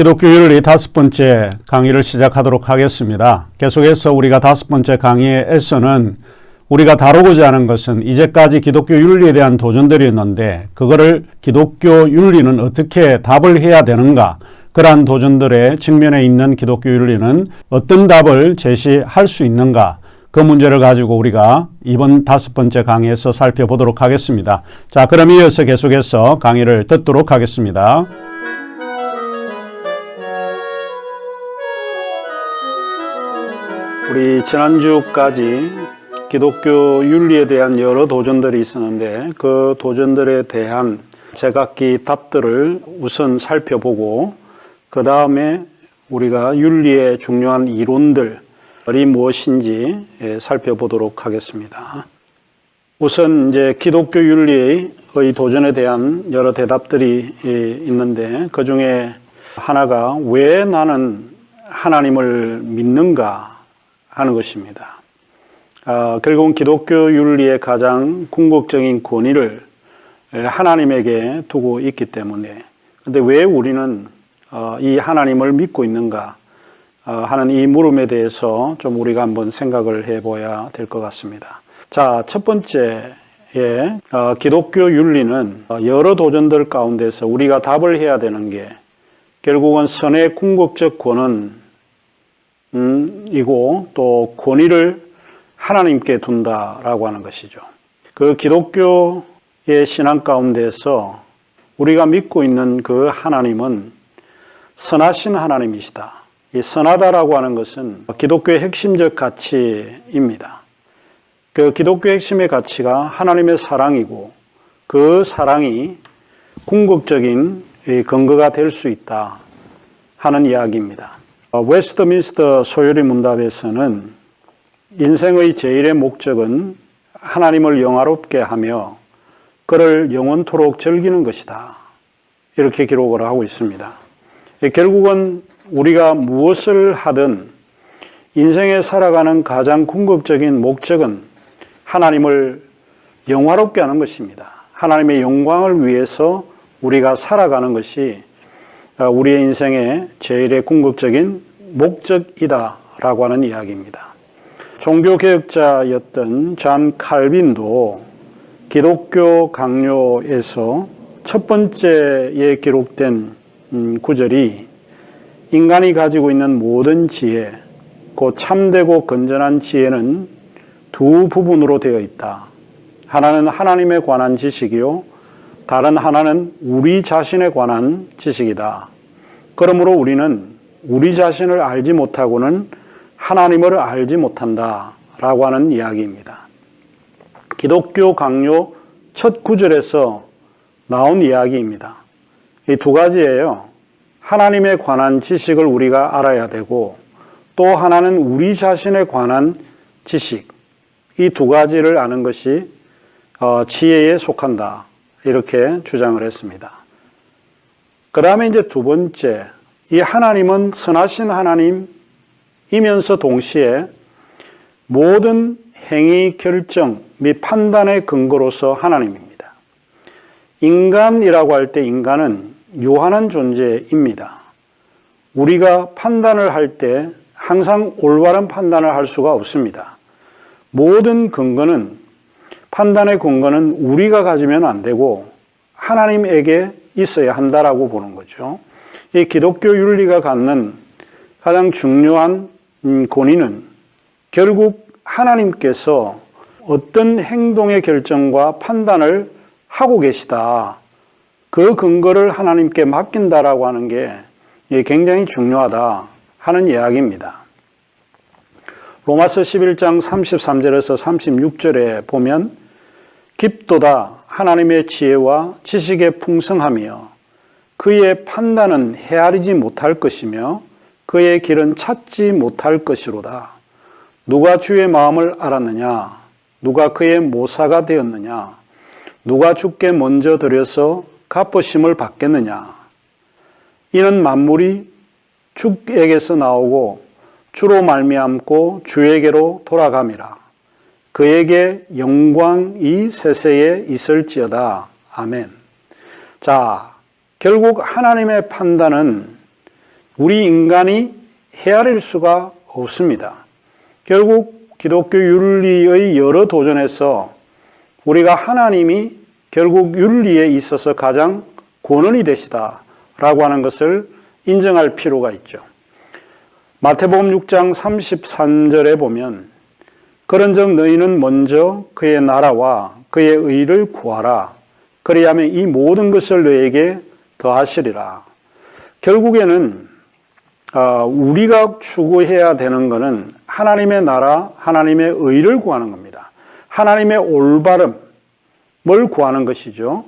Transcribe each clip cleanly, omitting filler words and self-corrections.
기독교 윤리 5번째 강의를 시작하도록 하겠습니다. 계속해서 우리가 5번째 강의에서는 우리가 다루고자 하는 것은 이제까지 기독교 윤리에 대한 도전들이었는데 그거를 기독교 윤리는 어떻게 답을 해야 되는가, 그러한 도전들의 측면에 있는 기독교 윤리는 어떤 답을 제시할 수 있는가, 그 문제를 가지고 우리가 이번 5번째 강의에서 살펴보도록 하겠습니다. 자, 그럼 이어서 계속해서 강의를 듣도록 하겠습니다. 우리 지난주까지 기독교 윤리에 대한 여러 도전들이 있었는데 그 도전들에 대한 제각기 답들을 우선 살펴보고 그 다음에 우리가 윤리의 중요한 이론들이 무엇인지 살펴보도록 하겠습니다. 우선 이제 기독교 윤리의 도전에 대한 여러 대답들이 있는데 그 중에 하나가 왜 나는 하나님을 믿는가 하는 것입니다. 결국은 기독교 윤리의 가장 궁극적인 권위를 하나님에게 두고 있기 때문에, 근데 왜 우리는 이 하나님을 믿고 있는가 하는 이 물음에 대해서 좀 우리가 한번 생각을 해봐야 될 것 같습니다. 자, 첫 번째에 기독교 윤리는 여러 도전들 가운데서 우리가 답을 해야 되는 게 결국은 선의 궁극적 권은 이고 또 권위를 하나님께 둔다라고 하는 것이죠. 그 기독교의 신앙 가운데서 우리가 믿고 있는 그 하나님은 선하신 하나님이시다. 이 선하다라고 하는 것은 기독교의 핵심적 가치입니다. 그 기독교의 핵심의 가치가 하나님의 사랑이고 그 사랑이 궁극적인 근거가 될 수 있다 하는 이야기입니다. 웨스트민스터 소요리 문답에서는 인생의 제일의 목적은 하나님을 영화롭게 하며 그를 영원토록 즐기는 것이다, 이렇게 기록을 하고 있습니다. 결국은 우리가 무엇을 하든 인생에 살아가는 가장 궁극적인 목적은 하나님을 영화롭게 하는 것입니다. 하나님의 영광을 위해서 우리가 살아가는 것이 우리의 인생의 제일의 궁극적인 목적이다라고 하는 이야기입니다. 종교개혁자였던 잔 칼빈도 기독교 강요에서 첫 번째에 기록된 구절이 인간이 가지고 있는 모든 지혜, 그 참되고 건전한 지혜는 두 부분으로 되어 있다. 하나는 하나님에 관한 지식이요, 다른 하나는 우리 자신에 관한 지식이다. 그러므로 우리는 우리 자신을 알지 못하고는 하나님을 알지 못한다 라고 하는 이야기입니다. 기독교 강요 첫 구절에서 나온 이야기입니다. 이 두 가지예요. 하나님에 관한 지식을 우리가 알아야 되고 또 하나는 우리 자신에 관한 지식, 이 두 가지를 아는 것이 지혜에 속한다, 이렇게 주장을 했습니다. 그 다음에 이제 두 번째, 이 하나님은 선하신 하나님이면서 동시에 모든 행위, 결정 및 판단의 근거로서 하나님입니다. 인간이라고 할 때 인간은 유한한 존재입니다. 우리가 판단을 할 때 항상 올바른 판단을 할 수가 없습니다. 모든 근거는, 판단의 근거는 우리가 가지면 안 되고 하나님에게 있어야 한다라고 보는 거죠. 이 기독교 윤리가 갖는 가장 중요한 권위는 결국 하나님께서 어떤 행동의 결정과 판단을 하고 계시다, 그 근거를 하나님께 맡긴다라고 하는 게 굉장히 중요하다 하는 이야기입니다. 로마서 11장 33절에서 36절에 보면 깊도다 하나님의 지혜와 지식의 풍성하며 그의 판단은 헤아리지 못할 것이며 그의 길은 찾지 못할 것이로다. 누가 주의 마음을 알았느냐? 누가 그의 모사가 되었느냐? 누가 주께 먼저 드려서 갚으심을 받겠느냐? 이는 만물이 주에게서 나오고 주로 말미암고 주에게로 돌아감이라. 그에게 영광이 세세에 있을지어다. 아멘. 자, 결국 하나님의 판단은 우리 인간이 헤아릴 수가 없습니다. 결국 기독교 윤리의 여러 도전에서 우리가 하나님이 결국 윤리에 있어서 가장 권원이 되시다라고 하는 것을 인정할 필요가 있죠. 마태복음 6장 33절에 보면 그런즉 너희는 먼저 그의 나라와 그의 의를 구하라. 그리하면 이 모든 것을 너에게 더하시리라. 결국에는 우리가 추구해야 되는 것은 하나님의 나라, 하나님의 의를 구하는 겁니다. 하나님의 올바름을 구하는 것이죠.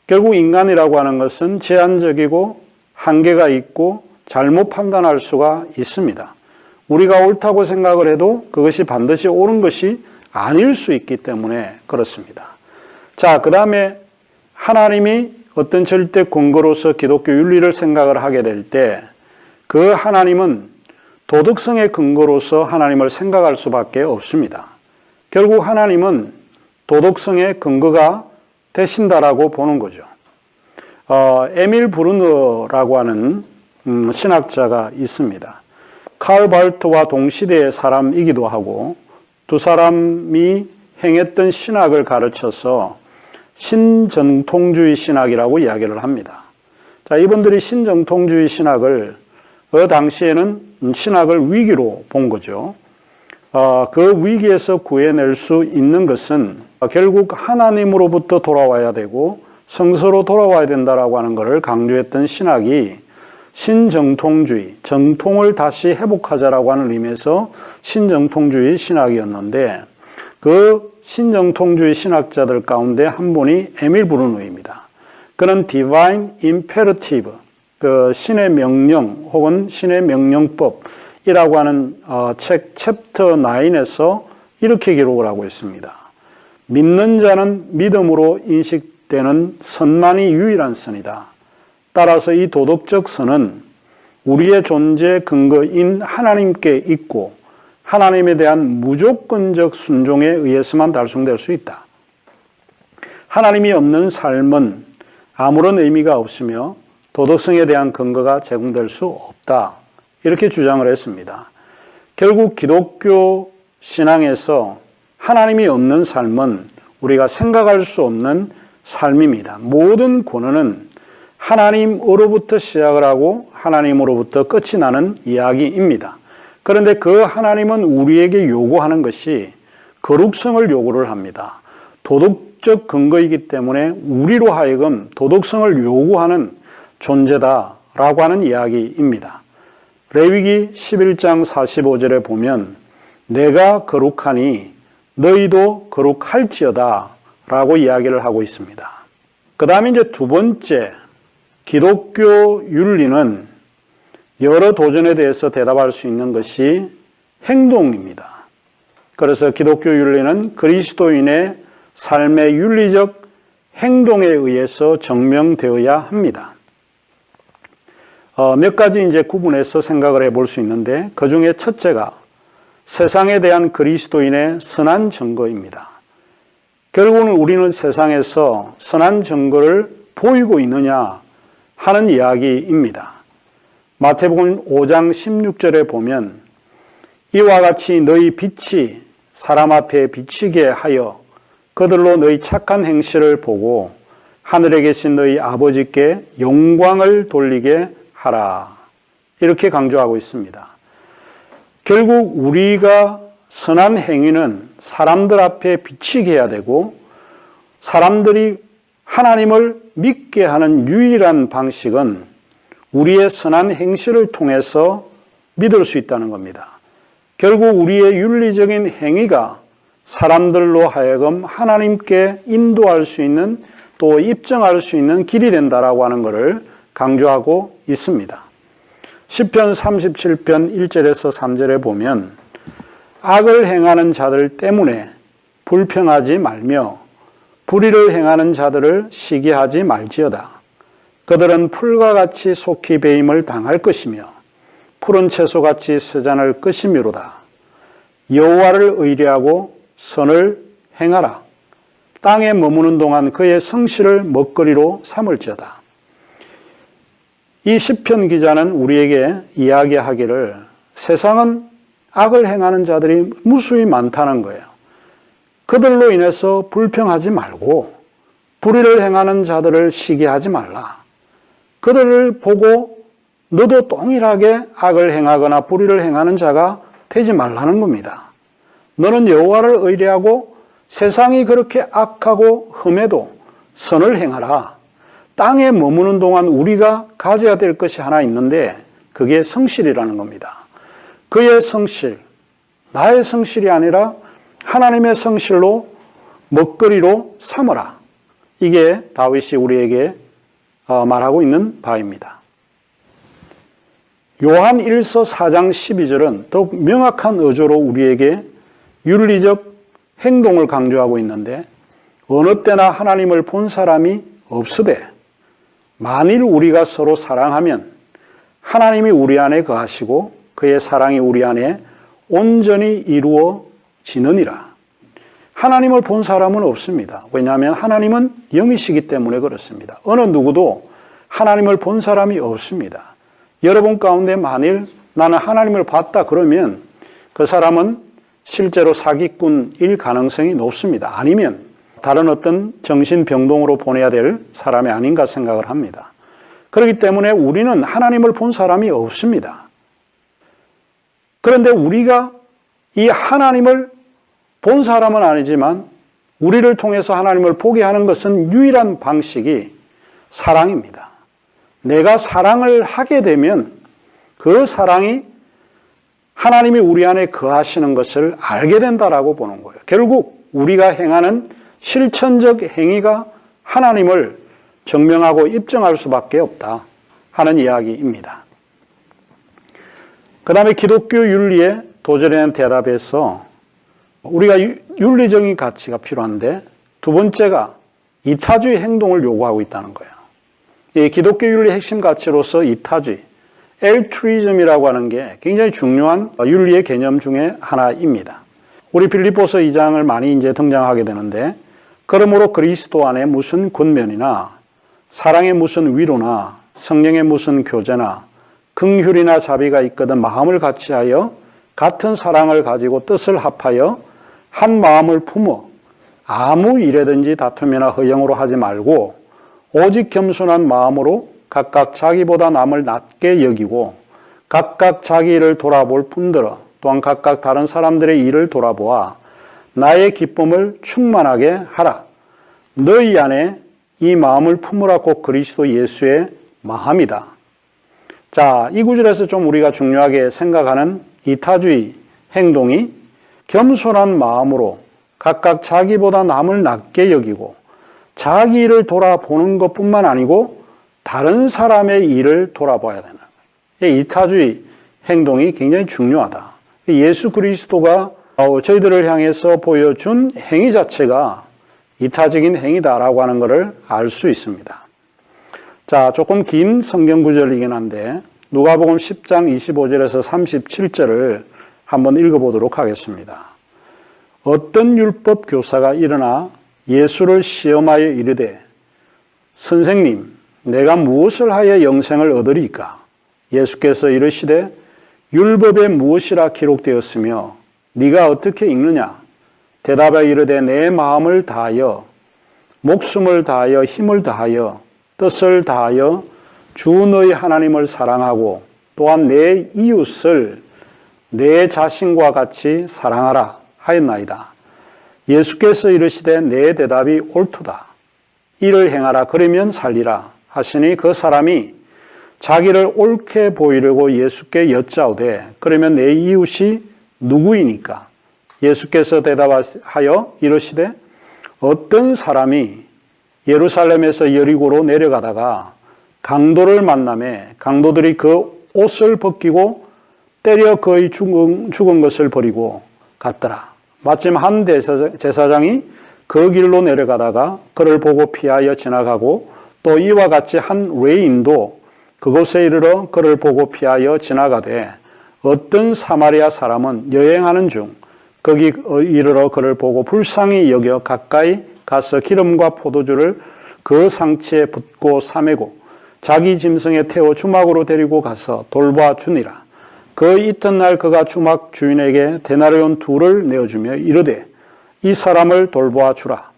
결국 인간이라고 하는 것은 제한적이고 한계가 있고 잘못 판단할 수가 있습니다. 우리가 옳다고 생각을 해도 그것이 반드시 옳은 것이 아닐 수 있기 때문에 그렇습니다. 자, 그 다음에 하나님이 어떤 절대 근거로서 기독교 윤리를 생각을 하게 될 때 그 하나님은 도덕성의 근거로서 하나님을 생각할 수밖에 없습니다. 결국 하나님은 도덕성의 근거가 되신다라고 보는 거죠. 에밀 브루너라고 하는 신학자가 있습니다. 칼 발트와 동시대의 사람이기도 하고 두 사람이 행했던 신학을 가르쳐서 신정통주의 신학이라고 이야기를 합니다. 자, 이분들이 신정통주의 신학을 그 당시에는 신학을 위기로 본 거죠. 그 위기에서 구해낼 수 있는 것은 결국 하나님으로부터 돌아와야 되고 성서로 돌아와야 된다라고 하는 것을 강조했던 신학이 신정통주의, 정통을 다시 회복하자라고 하는 의미에서 신정통주의 신학이었는데 그 신정통주의 신학자들 가운데 한 분이 에밀 브루너입니다. 그는 Divine Imperative, 그 신의 명령 혹은 신의 명령법이라고 하는 책 챕터 9에서 이렇게 기록을 하고 있습니다. 믿는 자는 믿음으로 인식되는 선만이 유일한 선이다. 따라서 이 도덕적 선은 우리의 존재 근거인 하나님께 있고 하나님에 대한 무조건적 순종에 의해서만 달성될 수 있다. 하나님이 없는 삶은 아무런 의미가 없으며 도덕성에 대한 근거가 제공될 수 없다. 이렇게 주장을 했습니다. 결국 기독교 신앙에서 하나님이 없는 삶은 우리가 생각할 수 없는 삶입니다. 모든 권한은 하나님으로부터 시작을 하고 하나님으로부터 끝이 나는 이야기입니다. 그런데 그 하나님은 우리에게 요구하는 것이 거룩성을 요구를 합니다. 도덕적 근거이기 때문에 우리로 하여금 도덕성을 요구하는 존재다라고 하는 이야기입니다. 레위기 11장 45절에 보면 내가 거룩하니 너희도 거룩할지어다 라고 이야기를 하고 있습니다. 그 다음에 이제 두 번째, 기독교 윤리는 여러 도전에 대해서 대답할 수 있는 것이 행동입니다. 그래서 기독교 윤리는 그리스도인의 삶의 윤리적 행동에 의해서 증명되어야 합니다. 몇 가지 이제 구분해서 생각을 해볼 수 있는데 그 중에 첫째가 세상에 대한 그리스도인의 선한 증거입니다. 결국은 우리는 세상에서 선한 증거를 보이고 있느냐 하는 이야기입니다. 마태복음 5장 16절에 보면 이와 같이 너희 빛이 사람 앞에 비치게 하여 그들로 너희 착한 행실을 보고 하늘에 계신 너희 아버지께 영광을 돌리게 하라. 이렇게 강조하고 있습니다. 결국 우리가 선한 행위는 사람들 앞에 비치게 해야 되고 사람들이 하나님을 믿게 하는 유일한 방식은 우리의 선한 행실을 통해서 믿을 수 있다는 겁니다. 결국 우리의 윤리적인 행위가 사람들로 하여금 하나님께 인도할 수 있는 또 입증할 수 있는 길이 된다라고 하는 것을 강조하고 있습니다. 시편 37편 1절에서 3절에 보면 악을 행하는 자들 때문에 불평하지 말며 불의를 행하는 자들을 시기하지 말지어다. 그들은 풀과 같이 속히 배임을 당할 것이며 푸른 채소같이 쇠잔을 것이미로다. 여호와를 의뢰하고 선을 행하라. 땅에 머무는 동안 그의 성실을 먹거리로 삼을지어다. 이 시편 기자는 우리에게 이야기하기를 세상은 악을 행하는 자들이 무수히 많다는 거예요. 그들로 인해서 불평하지 말고 불의를 행하는 자들을 시기하지 말라. 그들을 보고 너도 동일하게 악을 행하거나 불의를 행하는 자가 되지 말라는 겁니다. 너는 여호와를 의뢰하고 세상이 그렇게 악하고 흠해도 선을 행하라. 땅에 머무는 동안 우리가 가져야 될 것이 하나 있는데 그게 성실이라는 겁니다. 그의 성실, 나의 성실이 아니라 하나님의 성실로 먹거리로 삼으라. 이게 다윗이 우리에게 말하고 있는 바입니다. 요한 1서 4장 12절은 더욱 명확한 어조로 우리에게 윤리적 행동을 강조하고 있는데 어느 때나 하나님을 본 사람이 없으되 만일 우리가 서로 사랑하면 하나님이 우리 안에 거하시고 그의 사랑이 우리 안에 온전히 이루어지느니라. 하나님을 본 사람은 없습니다. 왜냐하면 하나님은 영이시기 때문에 그렇습니다. 어느 누구도 하나님을 본 사람이 없습니다. 여러분 가운데 만일 나는 하나님을 봤다 그러면 그 사람은 실제로 사기꾼일 가능성이 높습니다. 아니면 다른 어떤 정신병동으로 보내야 될 사람이 아닌가 생각을 합니다. 그렇기 때문에 우리는 하나님을 본 사람이 없습니다. 그런데 우리가 이 하나님을 본 사람은 아니지만 우리를 통해서 하나님을 보게 하는 것은 유일한 방식이 사랑입니다. 내가 사랑을 하게 되면 그 사랑이 하나님이 우리 안에 거하시는 것을 알게 된다라고 보는 거예요. 결국 우리가 행하는 실천적 행위가 하나님을 증명하고 입증할 수밖에 없다 하는 이야기입니다. 그 다음에 기독교 윤리에 도전하는 대답에서 우리가 윤리적인 가치가 필요한데 두 번째가 이타주의 행동을 요구하고 있다는 거예요. 이 기독교 윤리 핵심 가치로서 이타주의, 엘트루이즘이라고 하는 게 굉장히 중요한 윤리의 개념 중에 하나입니다. 우리 빌립보서 2장을 많이 이제 등장하게 되는데 그러므로 그리스도 안에 무슨 권면이나 사랑의 무슨 위로나 성령의 무슨 교제나 긍휼이나 자비가 있거든 마음을 같이하여 같은 사랑을 가지고 뜻을 합하여 한 마음을 품어 아무 일에든지 다툼이나 허영으로 하지 말고 오직 겸손한 마음으로 각각 자기보다 남을 낮게 여기고 각각 자기 일을 돌아볼 뿐더러 또한 각각 다른 사람들의 일을 돌아보아 나의 기쁨을 충만하게 하라. 너희 안에 이 마음을 품으라. 곧 그리스도 예수의 마음이다. 자, 이 구절에서 좀 우리가 중요하게 생각하는 이타주의 행동이 겸손한 마음으로 각각 자기보다 남을 낮게 여기고 자기 일을 돌아보는 것뿐만 아니고 다른 사람의 일을 돌아봐야 되는 거예요. 이타주의 행동이 굉장히 중요하다. 예수 그리스도가 저희들을 향해서 보여준 행위 자체가 이타적인 행위다라고 하는 것을 알 수 있습니다. 자, 조금 긴 성경 구절이긴 한데 누가복음 10장 25절에서 37절을 한번 읽어보도록 하겠습니다. 어떤 율법 교사가 일어나 예수를 시험하여 이르되 선생님 내가 무엇을 하여 영생을 얻으리까? 예수께서 이르시되 율법에 무엇이라 기록되었으며 네가 어떻게 읽느냐? 대답하여 이르되 내 마음을 다하여 목숨을 다하여 힘을 다하여 뜻을 다하여 주 너희 하나님을 사랑하고 또한 내 이웃을 내 자신과 같이 사랑하라 하였나이다. 예수께서 이르시되 내 대답이 옳도다. 이를 행하라 그러면 살리라 하시니 그 사람이 자기를 옳게 보이려고 예수께 여짜오되 그러면 내 이웃이 누구이니까? 예수께서 대답하여 이르시되 어떤 사람이 예루살렘에서 여리고로 내려가다가 강도를 만나매 강도들이 그 옷을 벗기고 때려 거의 죽은 것을 버리고 갔더라. 마침 한 제사장이 그 길로 내려가다가 그를 보고 피하여 지나가고 또 이와 같이 한 외인도 그곳에 이르러 그를 보고 피하여 지나가되 어떤 사마리아 사람은 여행하는 중 거기 이르러 그를 보고 불쌍히 여겨 가까이 가서 기름과 포도주를 그 상치에 붓고 사매고 자기 짐승에 태워 주막으로 데리고 가서 돌봐 주니라. 그 이튿날 그가 주막 주인에게 데나리온 2를 내어주며 이르되 이 사람을 돌보아 주라.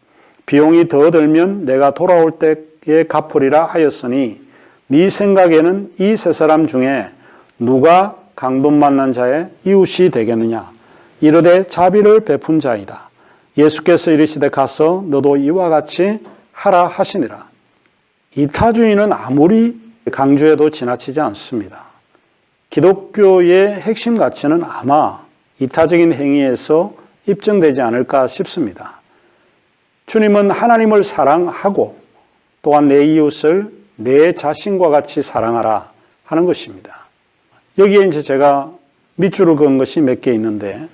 비용이 더 들면 내가 돌아올 때에 갚으리라 하였으니 네 생각에는 이 3사람 중에 누가 강돈 만난 자의 이웃이 되겠느냐. 이르되 자비를 베푼 자이다. 예수께서 이르시되 가서 너도 이와 같이 하라 하시니라. 이타주의는 아무리 강조해도 지나치지 않습니다. 기독교의 핵심 가치는 아마 이타적인 행위에서 입증되지 않을까 싶습니다. 주님은 하나님을 사랑하고 또한 내 이웃을 내 자신과 같이 사랑하라 하는 것입니다. 여기에 이제 제가 밑줄을 그은 것이 몇 개 있는데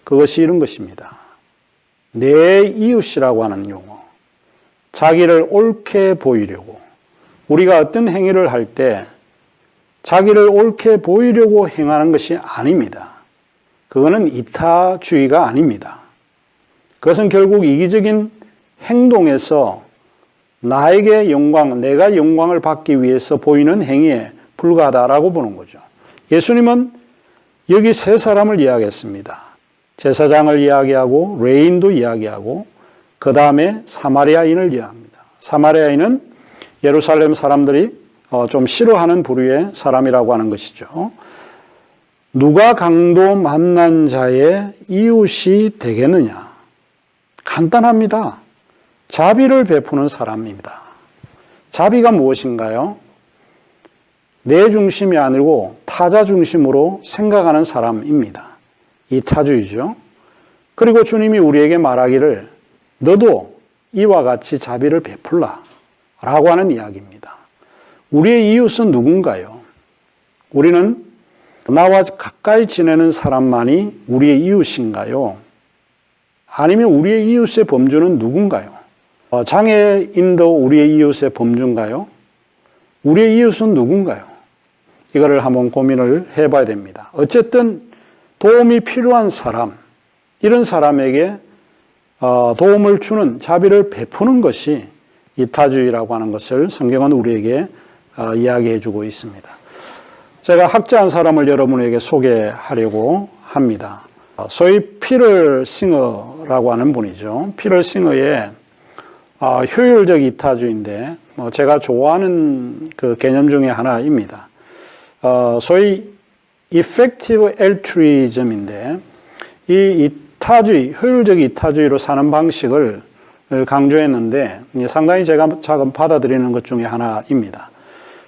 그것이 이런 것입니다. 내 이웃이라고 하는 용어. 자기를 옳게 보이려고 우리가 어떤 행위를 할 때 자기를 옳게 보이려고 행하는 것이 아닙니다. 그거는 이타주의가 아닙니다. 그것은 결국 이기적인 행동에서 나에게 영광, 내가 영광을 받기 위해서 보이는 행위에 불과하다라고 보는 거죠. 예수님은 여기 3사람을 이야기했습니다. 제사장을 이야기하고 레인도 이야기하고 그 다음에 사마리아인을 이야기합니다. 사마리아인은 예루살렘 사람들이 좀 싫어하는 부류의 사람이라고 하는 것이죠. 누가 강도 만난 자의 이웃이 되겠느냐? 간단합니다. 자비를 베푸는 사람입니다. 자비가 무엇인가요? 내 중심이 아니고 타자 중심으로 생각하는 사람입니다. 이타주의죠. 그리고 주님이 우리에게 말하기를 너도 이와 같이 자비를 베풀라 라고 하는 이야기입니다. 우리의 이웃은 누군가요? 우리는 나와 가까이 지내는 사람만이 우리의 이웃인가요? 아니면 우리의 이웃의 범주는 누군가요? 장애인도 우리의 이웃의 범주인가요? 우리의 이웃은 누군가요? 이거를 한번 고민을 해봐야 됩니다. 어쨌든 도움이 필요한 사람, 이런 사람에게 도움을 주는 자비를 베푸는 것이 이타주의라고 하는 것을 성경은 우리에게 이야기해 주고 있습니다. 제가 학자 한 사람을 여러분에게 소개하려고 합니다. 소위 피터 싱어라고 하는 분이죠. 피터 싱어의 효율적 이타주의인데 제가 좋아하는 그 개념 중에 하나입니다. 소위 effective altruism인데 이 이타주의, 효율적 이타주의로 사는 방식을 강조했는데 상당히 제가 받아들이는 것 중에 하나입니다.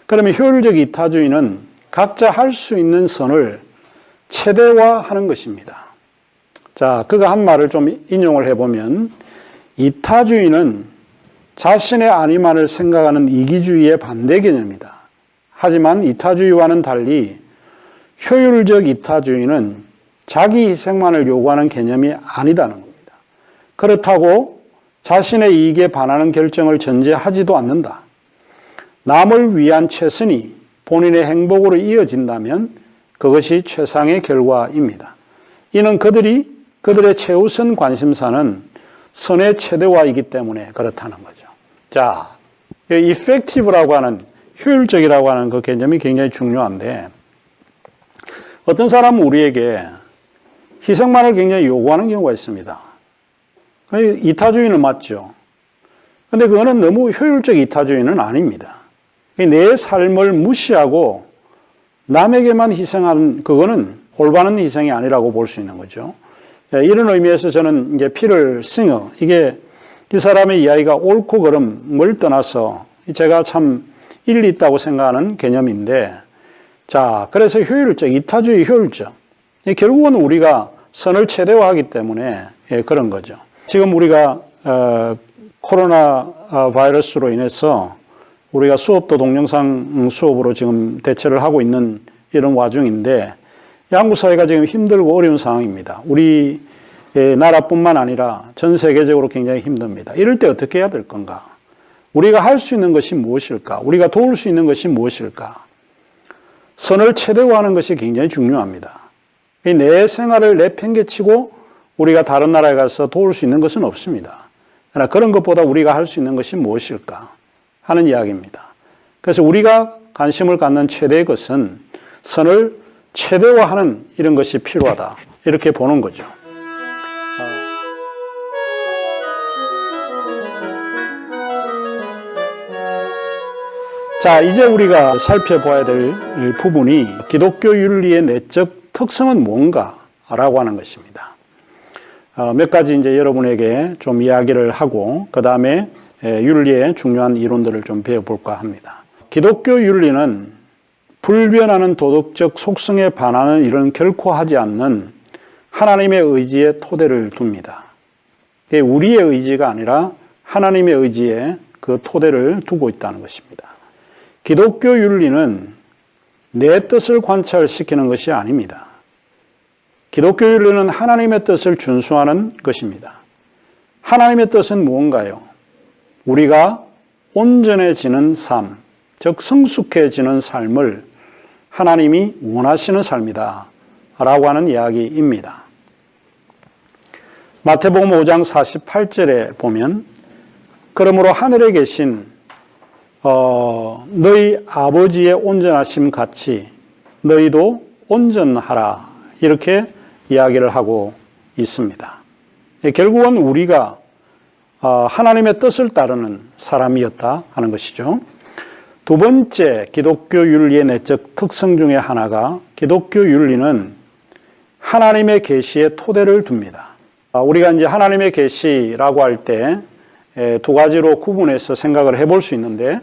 그러면 효율적 이타주의는 각자 할 수 있는 선을 최대화하는 것입니다. 자, 그가 한 말을 좀 인용을 해보면 이타주의는 자신의 안위만을 생각하는 이기주의의 반대 개념이다. 하지만 이타주의와는 달리 효율적 이타주의는 자기 희생만을 요구하는 개념이 아니다는 겁니다. 그렇다고 자신의 이익에 반하는 결정을 전제하지도 않는다. 남을 위한 최선이 본인의 행복으로 이어진다면 그것이 최상의 결과입니다. 이는 그들의 최우선 관심사는 선의 최대화이기 때문에 그렇다는 거죠. 자, effective라고 하는 효율적이라고 하는 그 개념이 굉장히 중요한데 어떤 사람은 우리에게 희생만을 굉장히 요구하는 경우가 있습니다. 이타주의는 맞죠. 그런데 그거는 너무 효율적 이타주의는 아닙니다. 내 삶을 무시하고 남에게만 희생하는 그거는 올바른 희생이 아니라고 볼 수 있는 거죠. 이런 의미에서 저는 이제 피터 싱어, 이게 이 사람의 이야기가 옳고 그름을 떠나서 제가 참 일리 있다고 생각하는 개념인데, 자, 그래서 효율적, 이타주의 효율적. 결국은 우리가 선을 최대화하기 때문에 그런 거죠. 지금 우리가 코로나 바이러스로 인해서 우리가 수업도 동영상 수업으로 지금 대처를 하고 있는 이런 와중인데 한국 사회가 지금 힘들고 어려운 상황입니다. 우리 나라뿐만 아니라 전 세계적으로 굉장히 힘듭니다. 이럴 때 어떻게 해야 될 건가? 우리가 할 수 있는 것이 무엇일까? 우리가 도울 수 있는 것이 무엇일까? 선을 최대화하는 것이 굉장히 중요합니다. 내 생활을 내팽개치고 우리가 다른 나라에 가서 도울 수 있는 것은 없습니다. 그러나 그런 것보다 우리가 할 수 있는 것이 무엇일까 하는 이야기입니다. 그래서 우리가 관심을 갖는 최대의 것은 선을 최대화하는 이런 것이 필요하다. 이렇게 보는 거죠. 자, 이제 우리가 살펴봐야 될 부분이 기독교 윤리의 내적 특성은 뭔가라고 하는 것입니다. 몇 가지 이제 여러분에게 좀 이야기를 하고 그 다음에 윤리의 중요한 이론들을 좀 배워볼까 합니다. 기독교 윤리는 불변하는 도덕적 속성에 반하는 일은 결코 하지 않는 하나님의 의지에 토대를 둡니다. 우리의 의지가 아니라 하나님의 의지에 그 토대를 두고 있다는 것입니다. 기독교 윤리는 내 뜻을 관찰시키는 것이 아닙니다. 기독교 윤리는 하나님의 뜻을 준수하는 것입니다. 하나님의 뜻은 무언가요? 우리가 온전해지는 삶, 즉 성숙해지는 삶을 하나님이 원하시는 삶이다 라고 하는 이야기입니다. 마태복음 5장 48절에 보면 그러므로 하늘에 계신 너희 아버지의 온전하심 같이 너희도 온전하라 이렇게 이야기를 하고 있습니다. 결국은 우리가 하나님의 뜻을 따르는 사람이었다 하는 것이죠. 두 번째 기독교 윤리의 내적 특성 중에 하나가 기독교 윤리는 하나님의 계시에 토대를 둡니다. 우리가 이제 하나님의 계시라고 할 때 두 가지로 구분해서 생각을 해볼 수 있는데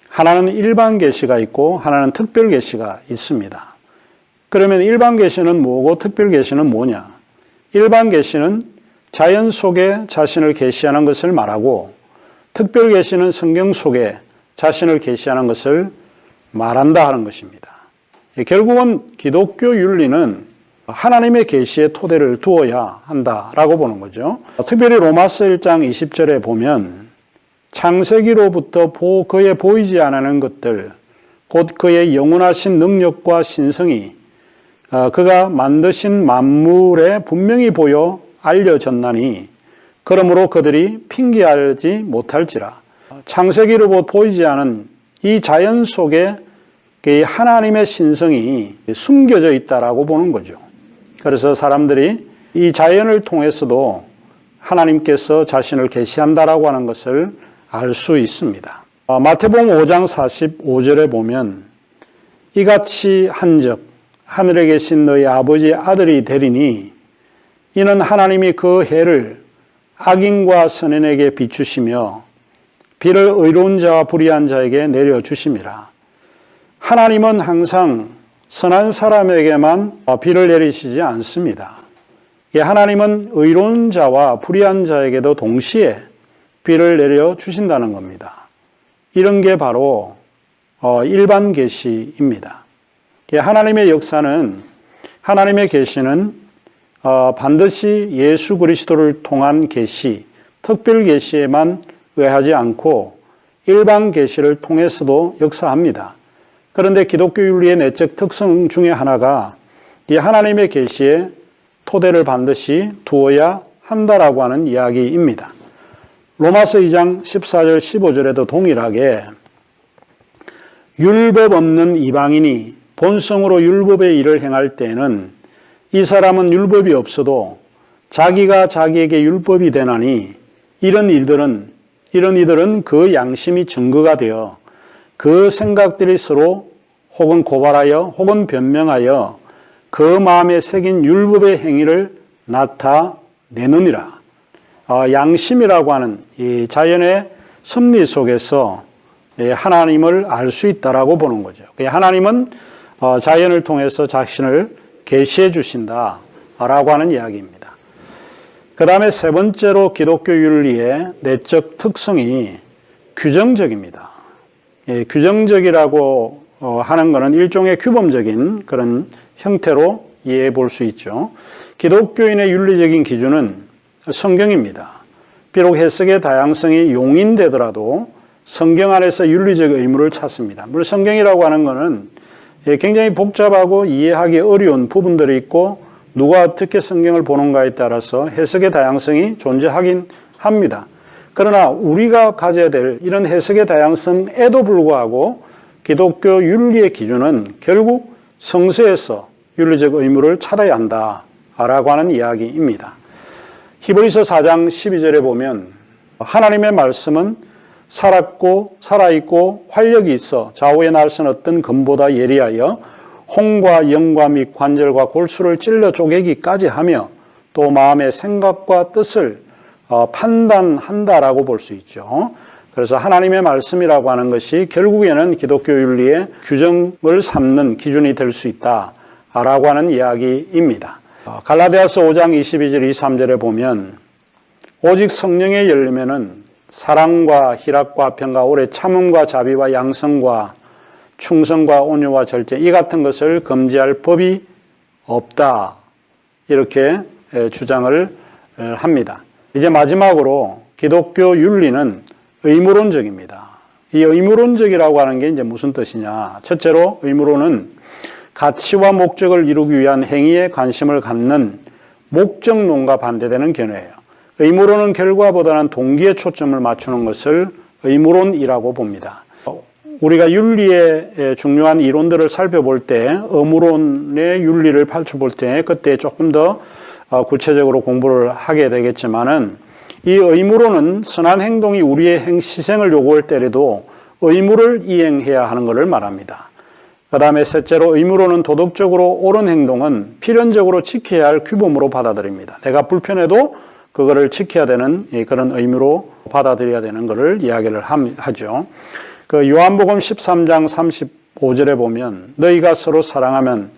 하나는 일반 계시가 있고 하나는 특별 계시가 있습니다. 그러면 일반 계시는 뭐고 특별 계시는 뭐냐? 일반 계시는 자연 속에 자신을 계시하는 것을 말하고 특별 계시는 성경 속에 자신을 계시하는 것을 말한다 하는 것입니다. 결국은 기독교 윤리는 하나님의 계시에 토대를 두어야 한다라고 보는 거죠. 특별히 로마서 1장 20절에 보면 창세기로부터 그의 보이지 않는 것들, 곧 그의 영원하신 능력과 신성이 그가 만드신 만물에 분명히 보여 알려졌나니 그러므로 그들이 핑계하지 못할지라. 창세기로부터 보이지 않은 이 자연 속에 하나님의 신성이 숨겨져 있다라고 보는 거죠. 그래서 사람들이 이 자연을 통해서도 하나님께서 자신을 계시한다라고 하는 것을 알 수 있습니다. 마태복음 5장 45절에 보면 이같이 한즉 하늘에 계신 너희 아버지의 아들이 되리니 이는 하나님이 그 해를 악인과 선인에게 비추시며 비를 의로운 자와 불의한 자에게 내려주심이라. 하나님은 항상 선한 사람에게만 비를 내리시지 않습니다. 하나님은 의로운 자와 불의한 자에게도 동시에 비를 내려주신다는 겁니다. 이런 게 바로 일반 계시입니다. 하나님의 역사는 하나님의 계시는 반드시 예수 그리스도를 통한 계시, 특별 계시에만 의하지 않고 일반 계시를 통해서도 역사합니다. 그런데 기독교 윤리의 내적 특성 중에 하나가 이 하나님의 계시에 토대를 반드시 두어야 한다라고 하는 이야기입니다. 로마서 2장 14절 15절에도 동일하게 율법 없는 이방인이 본성으로 율법의 일을 행할 때에는 이 사람은 율법이 없어도 자기가 자기에게 율법이 되나니 이런 이들은 그 양심이 증거가 되어 그 생각들이 서로 혹은 고발하여 혹은 변명하여 그 마음에 새긴 율법의 행위를 나타내느니라. 양심이라고 하는 이 자연의 섭리 속에서 하나님을 알 수 있다라고 보는 거죠. 하나님은 자연을 통해서 자신을 계시해 주신다라고 하는 이야기입니다. 그 다음에 세 번째로 기독교 윤리의 내적 특성이 규정적입니다. 규정적이라고 하는 것은 일종의 규범적인 그런 형태로 이해해 볼 수 있죠. 기독교인의 윤리적인 기준은 성경입니다. 비록 해석의 다양성이 용인되더라도 성경 안에서 윤리적 의무를 찾습니다. 물론 성경이라고 하는 것은 굉장히 복잡하고 이해하기 어려운 부분들이 있고 누가 어떻게 성경을 보는가에 따라서 해석의 다양성이 존재하긴 합니다. 그러나 우리가 가져야 될 이런 해석의 다양성에도 불구하고 기독교 윤리의 기준은 결국 성서에서 윤리적 의무를 찾아야 한다라고 하는 이야기입니다. 히브리서 4장 12절에 보면 하나님의 말씀은 살았고 살아있고 활력이 있어 좌우의 날선 어떤 검보다 예리하여 홍과 영과 및 관절과 골수를 찔러 쪼개기까지 하며 또 마음의 생각과 뜻을 판단한다라고 볼 수 있죠. 그래서 하나님의 말씀이라고 하는 것이 결국에는 기독교 윤리의 규정을 삼는 기준이 될 수 있다라고 하는 이야기입니다. 갈라디아서 5장 22절 23절에 보면 오직 성령에 열리면은 사랑과 희락과 평과 오래 참음과 자비와 양성과 충성과 온유와 절제 이 같은 것을 금지할 법이 없다 이렇게 주장을 합니다. 이제 마지막으로 기독교 윤리는 의무론적입니다. 이 의무론적이라고 하는 게 이제 무슨 뜻이냐? 첫째로 의무론은 가치와 목적을 이루기 위한 행위에 관심을 갖는 목적론과 반대되는 견해예요. 의무론은 결과보다는 동기에 초점을 맞추는 것을 의무론이라고 봅니다. 우리가 윤리의 중요한 이론들을 살펴볼 때 의무론의 윤리를 펼쳐볼 때 그때 조금 더 구체적으로 공부를 하게 되겠지만은 이 의무론은 선한 행동이 우리의 희생을 요구할 때라도 의무를 이행해야 하는 것을 말합니다. 그 다음에 셋째로 의무론은 도덕적으로 옳은 행동은 필연적으로 지켜야 할 규범으로 받아들입니다. 내가 불편해도 그거를 지켜야 되는 그런 의무로 받아들여야 되는 것을 이야기를 하죠. 그 요한복음 13장 35절에 보면 너희가 서로 사랑하면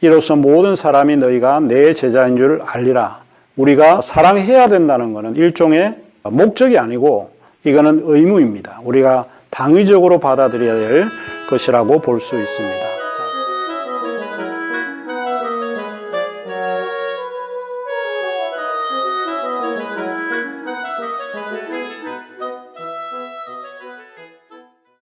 이로써 모든 사람이 너희가 내 제자인 줄 알리라. 우리가 사랑해야 된다는 것은 일종의 목적이 아니고 이거는 의무입니다. 우리가 당위적으로 받아들여야 될 것이라고 볼 수 있습니다.